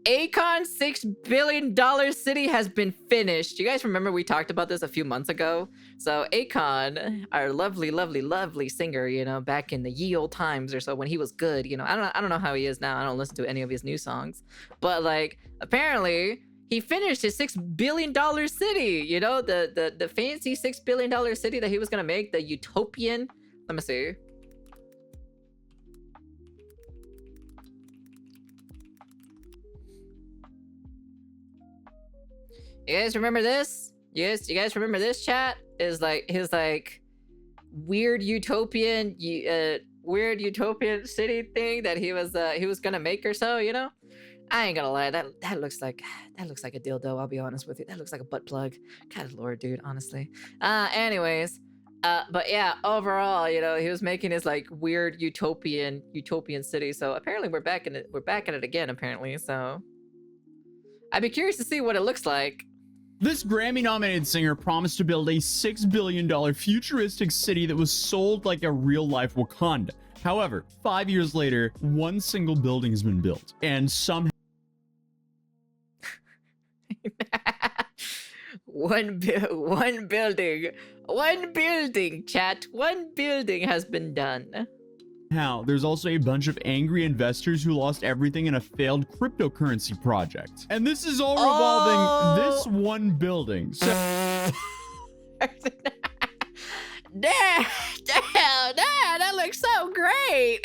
Akon $6 billion city has been finished. You guys remember we talked about this a few months ago? So Akon, our lovely, lovely, lovely singer, you know, back in the ye old times or so when he was good, you know, I don't know how he is now. I don't listen to any of his new songs, but like apparently he finished his $6 billion city. You know, the fancy $6 billion city that he was gonna make, the utopian. Let me see. You guys remember this? Yes, you guys remember this, chat? Is like his like weird utopian city thing that he was gonna make or so, you know? I ain't gonna lie, that looks like a dildo, I'll be honest with you. That looks like a butt plug. God lord, dude, honestly. Anyways, but yeah, overall, you know, he was making his like weird utopian city. So apparently we're back at it again, apparently. So I'd be curious to see what it looks like. This Grammy-nominated singer promised to build a $6 billion futuristic city that was sold like a real-life Wakanda. However, 5 years later, one single building has been built, and somehow one building, chat. One building has been done. there's also a bunch of angry investors who lost everything in a failed cryptocurrency project. And this is all revolving this one building. So Damn, that looks so great.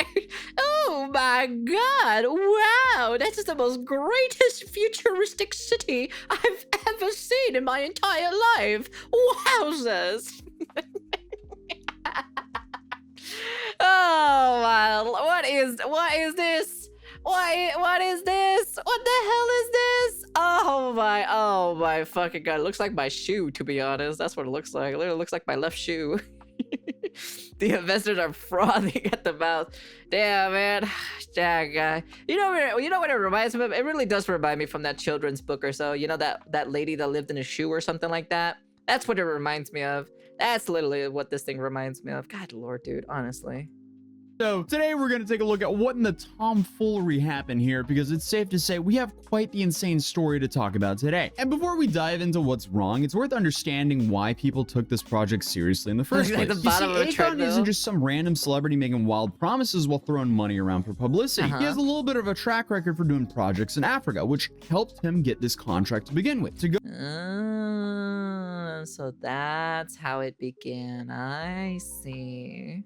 Oh my god, wow, that is the most greatest futuristic city I've ever seen in my entire life. Wowzers. Oh wow, what is this? What is this? What the hell is this? Oh my fucking god, it looks like my shoe, to be honest. That's what it looks like. It literally looks like my left shoe. The investors are frothing at the mouth. Damn, man. That guy. You know what it reminds me of? It really does remind me from that children's book or so. You know that lady that lived in a shoe or something like that? That's what it reminds me of. That's literally what this thing reminds me of. God lord, dude, honestly. So today we're going to take a look at what in the tomfoolery happened here, because it's safe to say we have quite the insane story to talk about today. And before we dive into what's wrong, it's worth understanding why people took this project seriously in the first place. You see, Akon isn't just some random celebrity making wild promises while throwing money around for publicity. He has a little bit of a track record for doing projects in Africa, which helped him get this contract to begin with. So that's how it began. I see.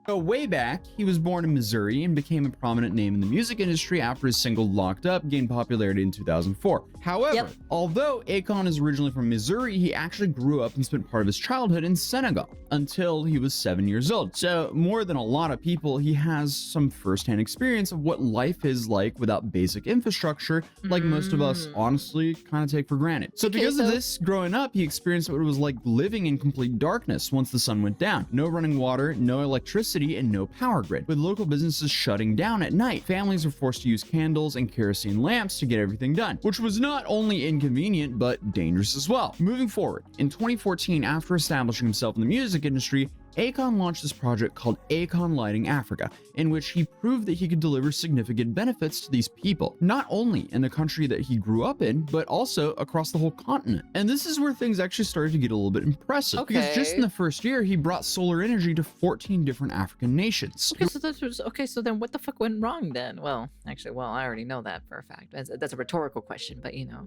So way back, he was born in Missouri and became a prominent name in the music industry after his single Locked Up gained popularity in 2004. However, although Akon is originally from Missouri, he actually grew up and spent part of his childhood in Senegal until he was 7 years old. So more than a lot of people, he has some firsthand experience of what life is like without basic infrastructure, like most of us honestly kind of take for granted. So because of this, growing up, he experienced what it was like living in complete darkness once the sun went down. No running water, no electricity, and no power grid, with local businesses shutting down at night. Families were forced to use candles and kerosene lamps to get everything done, which was not only inconvenient, but dangerous as well. Moving forward, in 2014, after establishing himself in the music industry, Akon launched this project called Akon Lighting Africa, in which he proved that he could deliver significant benefits to these people, not only in the country that he grew up in, but also across the whole continent. And this is where things actually started to get a little bit impressive, because just in the first year, he brought solar energy to 14 different African nations. So then what the fuck went wrong then? Well, actually, I already know that for a fact. That's a rhetorical question, but you know,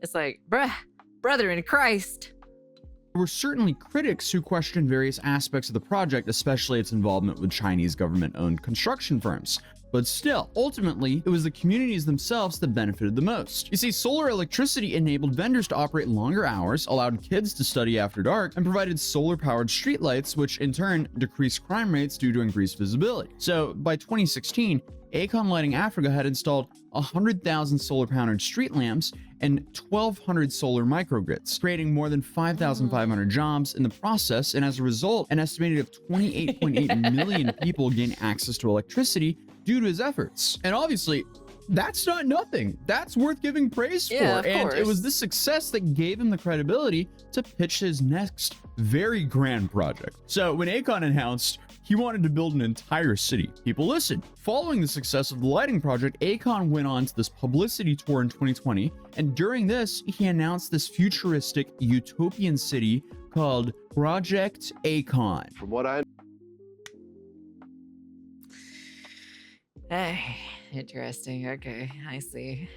it's like, brother in Christ. There were certainly critics who questioned various aspects of the project, especially its involvement with Chinese government-owned construction firms. But still, ultimately, it was the communities themselves that benefited the most. You see, solar electricity enabled vendors to operate longer hours, allowed kids to study after dark, and provided solar-powered streetlights, which in turn decreased crime rates due to increased visibility. So by 2016, Akon Lighting Africa had installed 100,000 solar-powered street lamps and 1,200 solar microgrids, creating more than 5,500 jobs in the process, and as a result, an estimated of 28.8 million people gained access to electricity due to his efforts. And obviously, that's not nothing. That's worth giving praise for. And it was this success that gave him the credibility to pitch his next very grand project. So when Akon announced he wanted to build an entire city. People listened. Following the success of the lighting project, Akon went on to this publicity tour in 2020, and during this, he announced this futuristic utopian city called Project Akon. From what I Interesting. Okay, I see.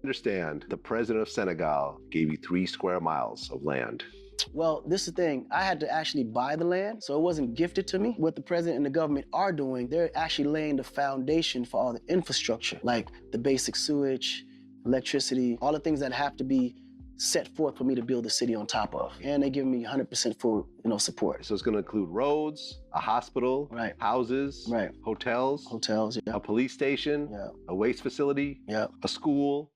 understand, the president of Senegal gave you 3 square miles of land. Well, this is the thing. I had to actually buy the land, so it wasn't gifted to me. What the president and the government are doing, they're actually laying the foundation for all the infrastructure, like the basic sewage, electricity, all the things that have to be set forth for me to build the city on top of. And they give me 100% full, support. So it's going to include roads, a hospital, Right. houses, Right. hotels, Hotels, yeah. a police station, Yeah. a waste facility, Yeah. a school,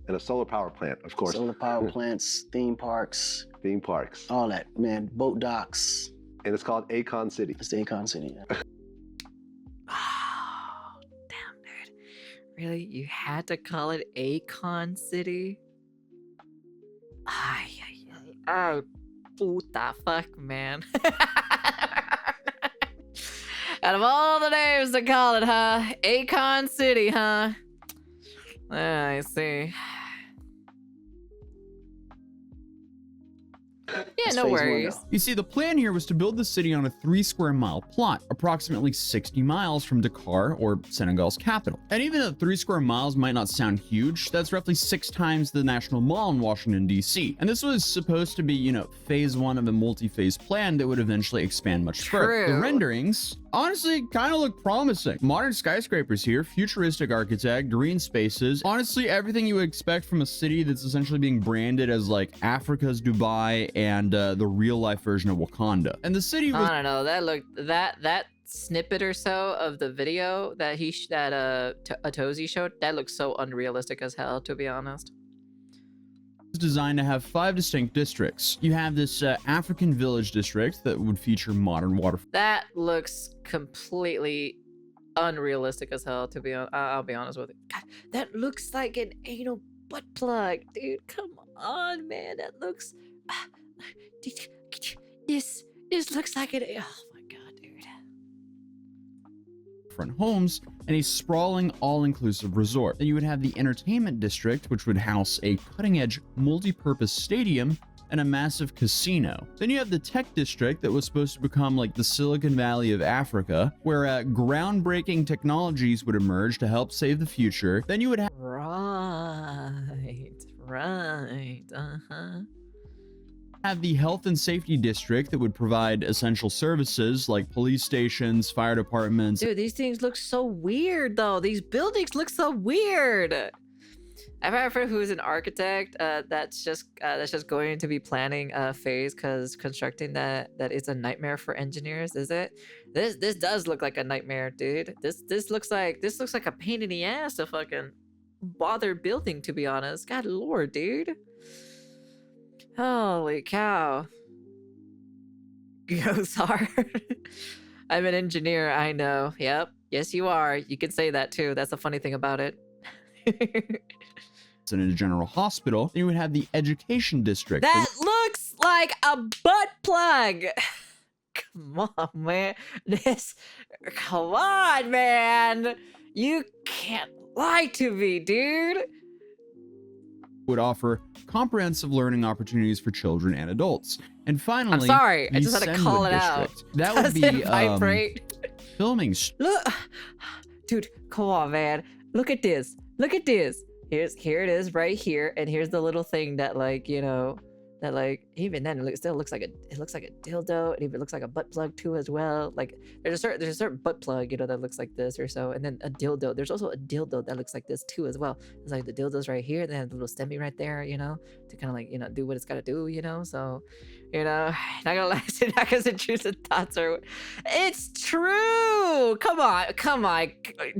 and a solar power plant, of course. Solar power plants, theme parks, Theme parks. all that, man. Boat docks. And it's called Akon City. It's the Akon City. Yeah. Oh, damn, dude. Really? You had to call it Akon City? Ay, ay, ay. Oh, puta fuck, man. Out of all the names to call it, huh? Akon City, huh? Ah, I see. Yeah, It's no phase one worries. now. You see, the plan here was to build the city on a 3 square mile plot, approximately 60 miles from Dakar, or Senegal's capital. And even though 3 square miles might not sound huge, that's roughly 6 times the National Mall in Washington, D.C. And this was supposed to be, phase 1 of a multi-phase plan that would eventually expand much further. The True. renderings honestly kind of look promising. Modern skyscrapers here, futuristic architect, green spaces, honestly everything you would expect from a city that's essentially being branded as like Africa's Dubai and the real life version of Wakanda. And the city was I don't know. That snippet or so of the video that Atozi showed, that looks so unrealistic as hell, to be honest. designed to have 5 distinct districts. You have this African village district that would feature modern water. That looks completely unrealistic as hell, to be honest. I'll be honest with you. God, that looks like an anal butt plug, dude. Come on, man. That looks. This looks like an. Oh my god, dude. Different homes and a sprawling all-inclusive resort. Then you would have the entertainment district, which would house a cutting-edge multi-purpose stadium and a massive casino. Then you have the tech district that was supposed to become like the Silicon Valley of Africa, where groundbreaking technologies would emerge to help save the future. Then you would have Right. the health and safety district that would provide essential services like police stations, fire departments. Dude, these things look so weird, though. These buildings look so weird. I've had a friend who's an architect that's just going to be planning a phase because constructing that is a nightmare for engineers. Is it? This does look like a nightmare, dude. This looks like a pain in the ass to fucking bother building, to be honest. God lord, dude. Holy cow. Goes hard. I'm an engineer, I know. Yep. Yes, you are. You can say that too. That's the funny thing about it. In a general hospital. Then you would have the education district. That looks like a butt plug. Come on, man. Come on, man. You can't lie to me, dude. Would offer comprehensive learning opportunities for children and adults. And finally, I'm sorry. I the just had to Sendwood call it out. district. That would Does be it vibrate? filming. Look, dude, come on, man. Look at this. Look at this. Here it is right here, and here's the little thing that even then it still looks like a dildo, and even looks like a butt plug too as well. Like there's a certain butt plug, that looks like this or so, and then a dildo. There's also a dildo that looks like this too as well. It's like the dildo's right here, and then the little stemmy right there, to kind of like do what it's gotta do, so not gonna lie, not gonna intrusive thoughts or it's true. Come on,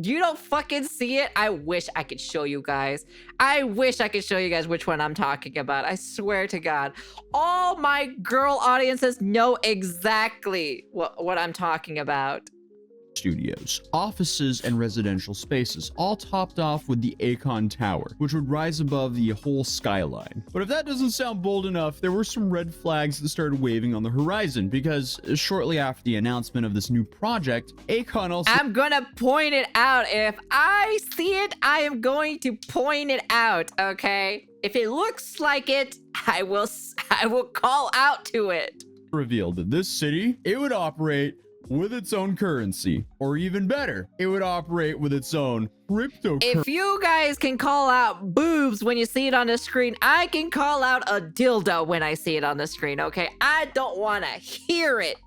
you don't fucking see it. I wish I could show you guys. I wish I could show you guys which one I'm talking about. I swear to God, all my girl audiences know exactly what I'm talking about. studios, offices, and residential spaces, all topped off with the Akon Tower, which would rise above the whole skyline. But if that doesn't sound bold enough, there were some red flags that started waving on the horizon, because shortly after the announcement of this new project, Akon also— I'm gonna point it out. If I see it, I am going to point it out, okay? If it looks like it, I will call out to it. revealed that this city, it would operate with its own currency, or even better, it would operate with its own cryptocurrency. If you guys can call out boobs when you see it on the screen, I can call out a dildo when I see it on the screen, okay? I don't want to hear it.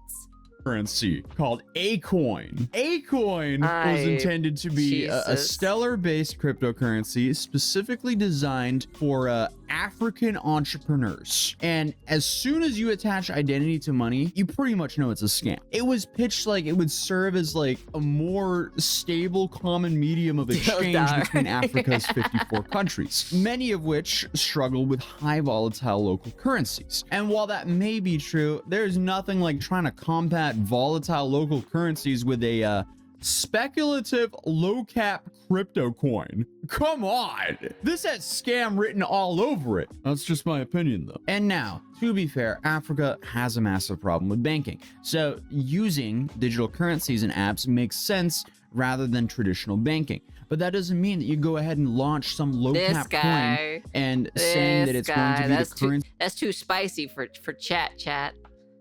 Currency called Acoin. Acoin was intended to be a stellar-based cryptocurrency specifically designed for African entrepreneurs. And as soon as you attach identity to money, you pretty much know it's a scam. It was pitched like it would serve as like a more stable common medium of exchange between Africa's 54 countries, many of which struggle with high volatile local currencies. And while that may be true, there's nothing like trying to combat volatile local currencies with a speculative low-cap crypto coin. Come on! This has scam written all over it. That's just my opinion, though. And now, to be fair, Africa has a massive problem with banking. So using digital currencies and apps makes sense rather than traditional banking. But that doesn't mean that you go ahead and launch some low-cap coin and saying that it's going to be the currency. That's too spicy for chat.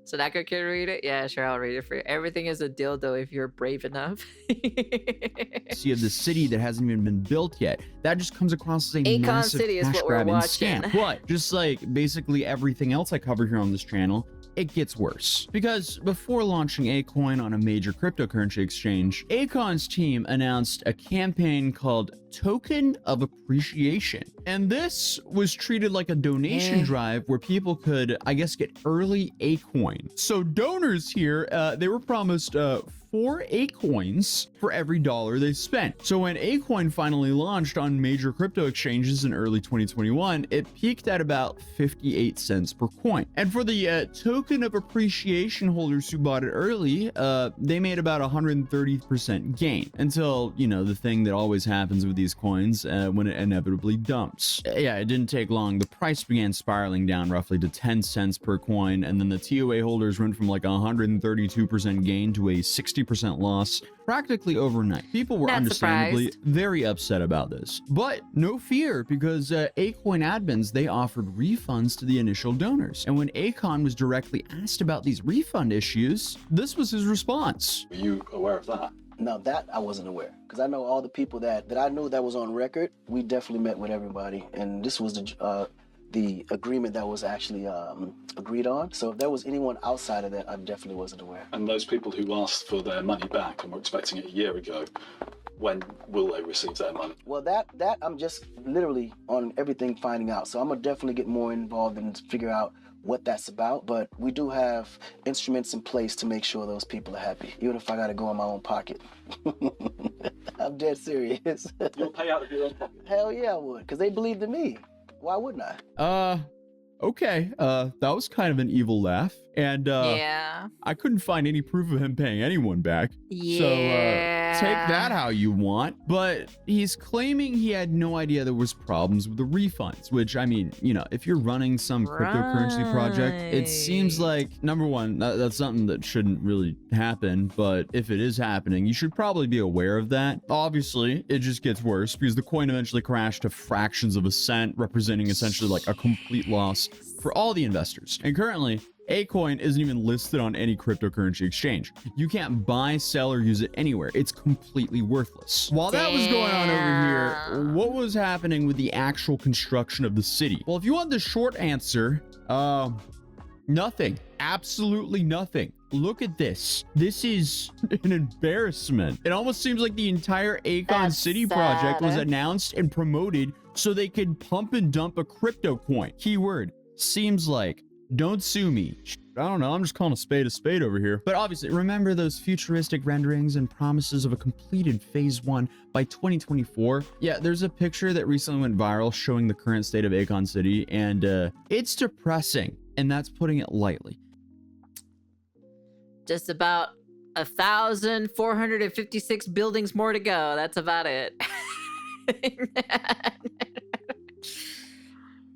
So that guy can read it? Yeah, sure, I'll read it for you. Everything is a dildo if you're brave enough. See, of the city that hasn't even been built yet. That just comes across as a Akon massive City is what we're cash-grabbing watching. scam. But just like basically everything else I cover here on this channel, it gets worse. Because before launching Acoin on a major cryptocurrency exchange, Akon's team announced a campaign called Token of Appreciation. And this was treated like a donation drive where people could, I guess, get early Acoin. So donors here, they were promised 4 Acoins for every $1 they spent. So when Acoin finally launched on major crypto exchanges in early 2021, it peaked at about 58 cents per coin. And for the Token of Appreciation holders who bought it early, they made about 130% gain until, you know, the thing that always happens with these coins when it inevitably dumps. Yeah, it didn't take long. The price began spiraling down roughly to 10 cents per coin, and then the TOA holders went from like 132% gain to a 60% loss practically overnight. People were understandably very upset about this, but no fear, because Acoin admins, they offered refunds to the initial donors. And when Akon was directly asked about these refund issues, this was his response. Were you aware of that? No, that I wasn't aware, because I know all the people that I knew that was on record. We definitely met with everybody, and this was the agreement that was actually agreed on. So if there was anyone outside of that, I definitely wasn't aware. And those people who asked for their money back and were expecting it a year ago, when will they receive their money? Well, that I'm just literally on everything finding out. So I'm gonna definitely get more involved and figure out what that's about. But we do have instruments in place to make sure those people are happy, even if I gotta go in my own pocket. I'm dead serious. You'll pay out of your own pocket? Hell yeah, I would, because they believed in me. Why wouldn't I? Okay. That was kind of an evil laugh. And yeah, I couldn't find any proof of him paying anyone back. Yeah. So take that how you want. But he's claiming he had no idea there was problems with the refunds, which, I mean, you know, if you're running some cryptocurrency project, it seems like, number one, that's something that shouldn't really happen. But if it is happening, you should probably be aware of that. Obviously, it just gets worse because the coin eventually crashed to fractions of a cent, representing essentially like a complete loss for all the investors. And currently, Acoin isn't even listed on any cryptocurrency exchange. You can't buy, sell, or use it anywhere. It's completely worthless. While that was going on over here, what was happening with the actual construction of the city? Well, if you want the short answer, nothing. Absolutely nothing. Look at this. This is an embarrassment. It almost seems like the entire Akon City project was announced and promoted so they could pump and dump a crypto coin. Keyword, seems like. Don't sue me. I don't know, I'm just calling a spade over here. But obviously, remember those futuristic renderings and promises of a completed phase 1 by 2024? Yeah, there's a picture that recently went viral showing the current state of Akon City, and it's depressing, and that's putting it lightly. Just about 1,456 buildings more to go. That's about it.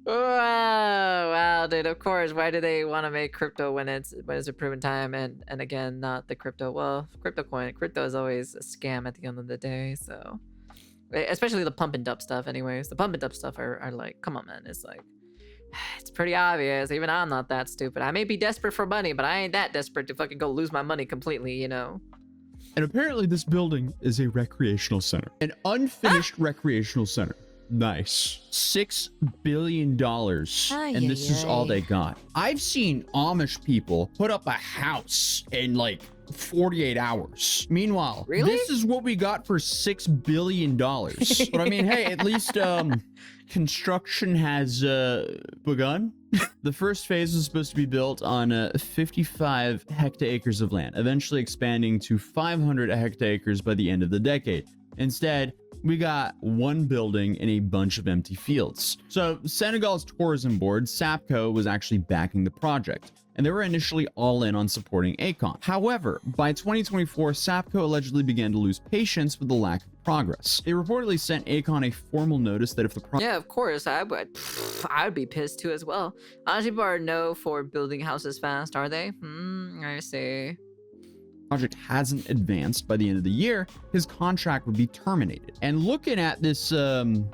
Wow, dude. Of course. Why do they want to make crypto when it's a proven time? And again, not the crypto. Well, crypto coin. Crypto is always a scam at the end of the day. So, especially the pump and dump stuff. Anyways, the pump and dump stuff are like, come on, man. It's like, it's pretty obvious. Even I'm not that stupid. I may be desperate for money, but I ain't that desperate to fucking go lose my money completely. You know. And apparently, this building is a recreational center, an unfinished recreational center. Nice. $6 billion. And this is all they got. I've seen Amish people put up a house in like 48 hours. Meanwhile, this is what we got for $6 billion. But I mean, hey, at least construction has begun. The first phase was supposed to be built on 55 hectares of land, eventually expanding to 500 hectares by the end of the decade. Instead, we got one building and a bunch of empty fields. So Senegal's tourism board, SAPCO, was actually backing the project, and they were initially all in on supporting Akon. However, by 2024, SAPCO allegedly began to lose patience with the lack of progress. They reportedly sent Akon a formal notice that if the project— Yeah, of course, I would be pissed too as well. Honestly, people are no for building houses fast, are they? I see. project hasn't advanced by the end of the year, his contract would be terminated. And looking at this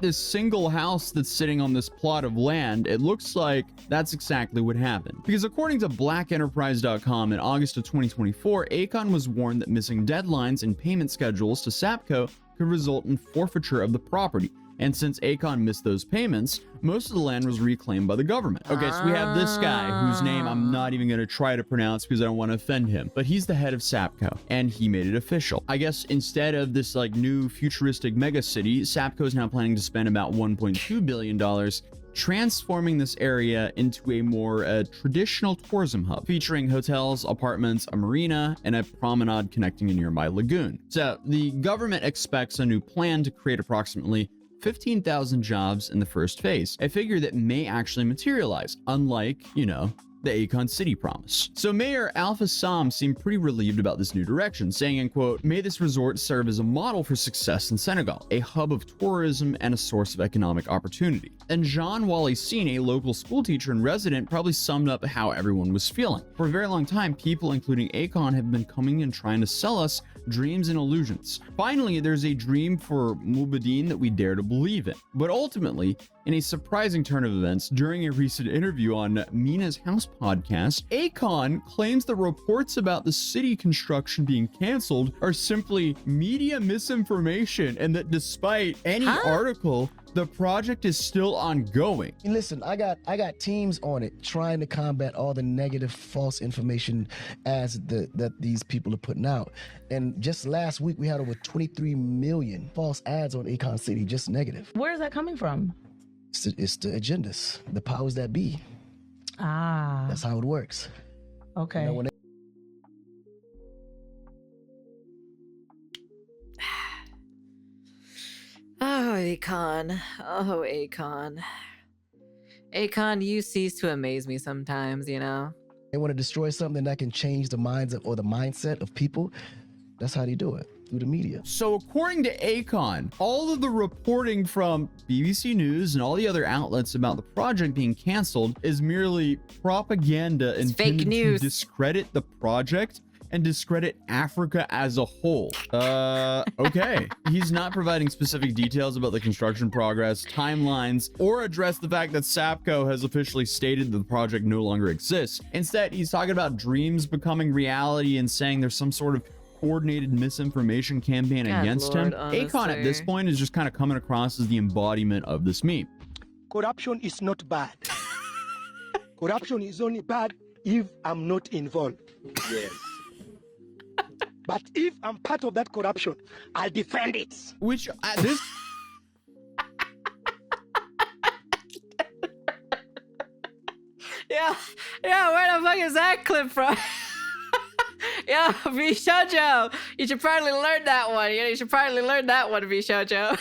this single house that's sitting on this plot of land, it looks like that's exactly what happened. Because according to blackenterprise.com in August of 2024, Akon was warned that missing deadlines and payment schedules to SAPCO could result in forfeiture of the property. And since Akon missed those payments, most of the land was reclaimed by the government. Okay, so we have this guy whose name I'm not even going to try to pronounce because I don't want to offend him, but he's the head of SAPCO, and he made it official. I guess instead of this like new futuristic mega city, SAPCO is now planning to spend about $1.2 billion transforming this area into a more traditional tourism hub, featuring hotels, apartments, a marina, and a promenade connecting a nearby lagoon. So the government expects a new plan to create approximately 15,000 jobs in the first phase, a figure that may actually materialize, unlike, you know, the Akon City promise. So Mayor Alpha Sam seemed pretty relieved about this new direction, saying, in quote, "May this resort serve as a model for success in Senegal, a hub of tourism and a source of economic opportunity." And Jean Wally Seen, a local school teacher and resident, probably summed up how everyone was feeling. For a very long time, people, including Akon, have been coming and trying to sell us dreams and illusions. Finally, there's a dream for Mubadeen that we dare to believe in. But ultimately, in a surprising turn of events, during a recent interview on Mina's House podcast, Akon claims the reports about the city construction being canceled are simply media misinformation, and that despite any article, the project is still ongoing. Listen, I got teams on it trying to combat all the negative false information that these people are putting out. And just last week we had over 23 million false ads on Akon City, just negative. Where is that coming from? It's the agendas, the powers that be. Ah. That's how it works. Okay. You know, when Oh, Akon. Oh, Akon. Akon, you cease to amaze me sometimes, you know? they want to destroy something that can change the minds of, or the mindset of people, that's how they do it, through the media. So according to Akon, all of the reporting from BBC News and all the other outlets about the project being canceled is merely propaganda intended fake news to discredit the project and discredit Africa as a whole. Okay. He's not providing specific details about the construction progress, timelines, or address the fact that SAPCO has officially stated that the project no longer exists. Instead, he's talking about dreams becoming reality and saying there's some sort of coordinated misinformation campaign against Lord, him. Akon at this point is just kind of coming across as the embodiment of this meme. Corruption is not bad. Corruption is only bad if I'm not involved. Yes. But if I'm part of that corruption, I'll defend it. Which at this Yeah, where the fuck is that clip from? Yo, Vishojo, you should probably learn that one. You should probably learn that one, Vishojo.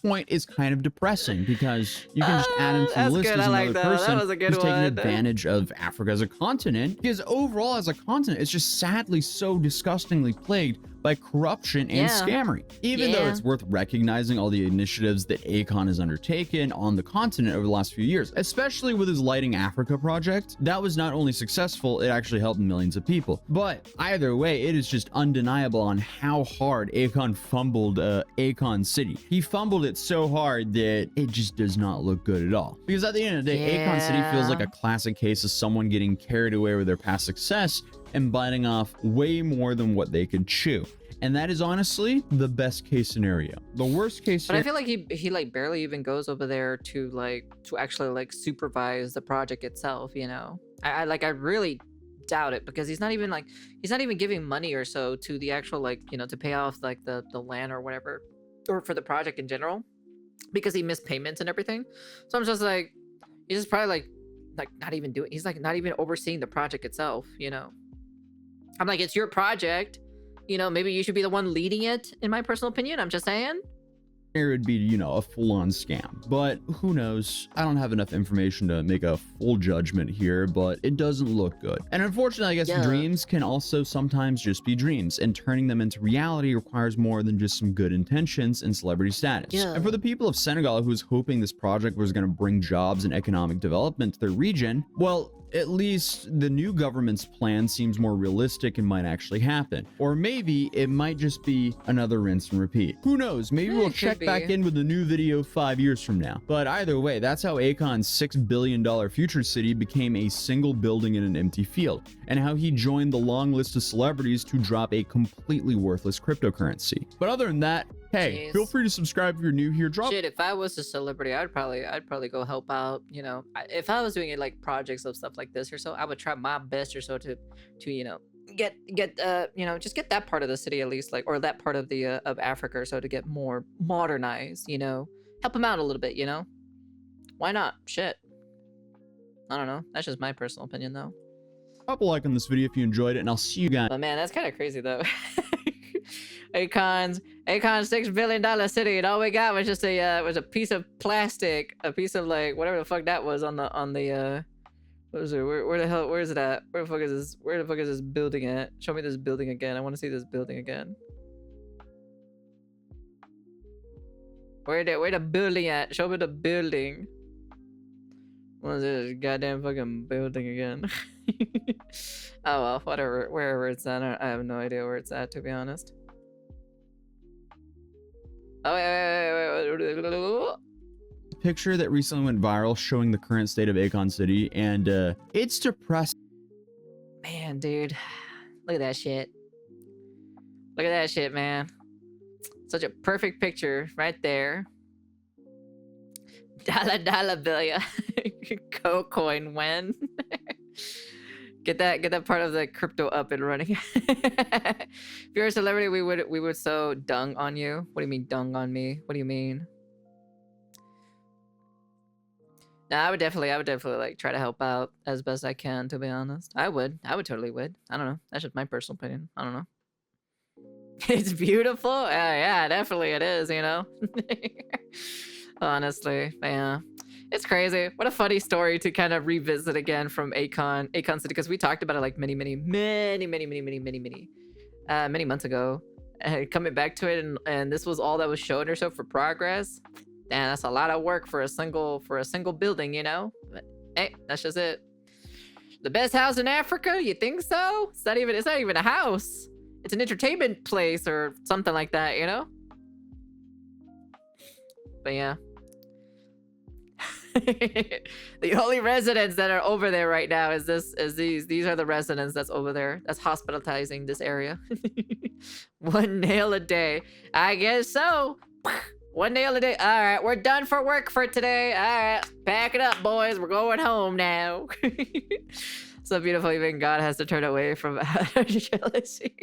point is kind of depressing because you can just add him to the That's list good. as I like another that. That person was a good who's taking one. advantage of Africa as a continent, because overall as a continent, it's just sadly so disgustingly plagued by corruption and Yeah. scammery. Even though Yeah. it's worth recognizing all the initiatives that Akon has undertaken on the continent over the last few years, especially with his Lighting Africa project, that was not only successful, it actually helped millions of people. But either way, it is just undeniable on how hard Akon fumbled Akon City. He fumbled it so hard that it just does not look good at all. Because at the end of the day, Akon City feels like a classic case of someone getting carried away with their past success and biting off way more than what they could chew. And that is honestly the best case scenario. The worst case But I scenario. feel like he like barely even goes over there to actually like supervise the project itself, you know. I really doubt it, because he's not even giving money or so to the actual, like, you know, to pay off like the land or whatever, or for the project in general, because he missed payments and everything. So I'm just like, he's just probably like not even doing, he's like not even overseeing the project itself, you know. I'm like, it's your project, you know, maybe you should be the one leading it, in my personal opinion. I'm just saying. It would be, you know, a full-on scam. But who knows? I don't have enough information to make a full judgment here, but it doesn't look good. And unfortunately, I guess dreams can also sometimes just be dreams, and turning them into reality requires more than just some good intentions and celebrity status. Yeah. And for the people of Senegal who was hoping this project was going to bring jobs and economic development to their region, well, at least the new government's plan seems more realistic and might actually happen. Or maybe it might just be another rinse and repeat. Who knows? Maybe we'll check back in with a new video 5 years from now. But either way, that's how Akon's $6 billion future city became a single building in an empty field, and how he joined the long list of celebrities to drop a completely worthless cryptocurrency. But other than that, hey, feel free to subscribe if you're new here. Drop Shit, if I was a celebrity, I'd probably go help out, you know. If I was doing it like projects of stuff like this or so, I would try my best or so to you know, get you know, just get that part of the city at least, like, or that part of the of Africa or so, to get more modernized, you know. Help them out a little bit, you know. Why not? Shit. I don't know. That's just my personal opinion though. drop a like on this video if you enjoyed it, and I'll see you guys. But man, that's kind of crazy though. Akon's $6 billion city, and all we got was just a piece of plastic, a piece of like whatever the fuck that was on the what was it? Where the hell? Where is it at? Where the fuck is this building at? Show me this building again. I want to see this building again. Where the building at? Show me the building. What is this goddamn fucking building again? Oh well, whatever. Wherever it's at, I have no idea where it's at, to be honest. Oh wait. Picture that recently went viral showing the current state of Akon City, and it's depressing. Man, dude, look at that shit. Look at that shit, man. Such a perfect picture right there. Dollar billion. Acoin when. Get that part of the crypto up and running. If you're a celebrity, we would so dung on you. What do you mean dung on me? What do you mean? Nah, I would definitely like try to help out as best I can, to be honest. I would totally would. I don't know. That's just my personal opinion. I don't know. It's beautiful. Yeah, definitely it is, you know. Honestly, yeah. It's crazy. What a funny story to kind of revisit again from Akon City, because we talked about it like many months ago. Coming back to it, and this was all that was shown or so for progress. Damn, that's a lot of work for a single building, you know. But hey, that's just it. The best house in Africa? You think so? It's not even a house. It's an entertainment place or something like that, you know. But yeah. The only residents that are over there right now is these are the residents that's over there, that's hospitalizing this area. One nail a day, I guess so. One nail a day. All right, we're done for work for today. All right, pack it up, boys, we're going home now. So beautiful, even God has to turn away from jealousy.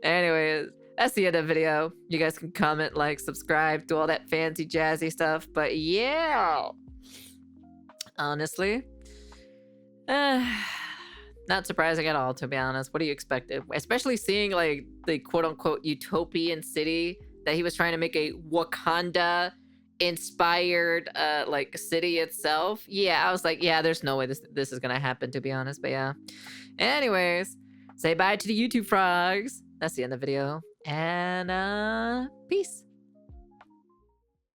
Anyways, that's the end of the video. You guys can comment, like, subscribe, do all that fancy jazzy stuff. But yeah, honestly, not surprising at all, to be honest. What do you expect? Especially seeing like the quote-unquote utopian city that he was trying to make a Wakanda inspired like city itself. Yeah, I was like, yeah, there's no way this is gonna happen, to be honest. But yeah. Anyways, say bye to the YouTube frogs. That's the end of the video. And peace.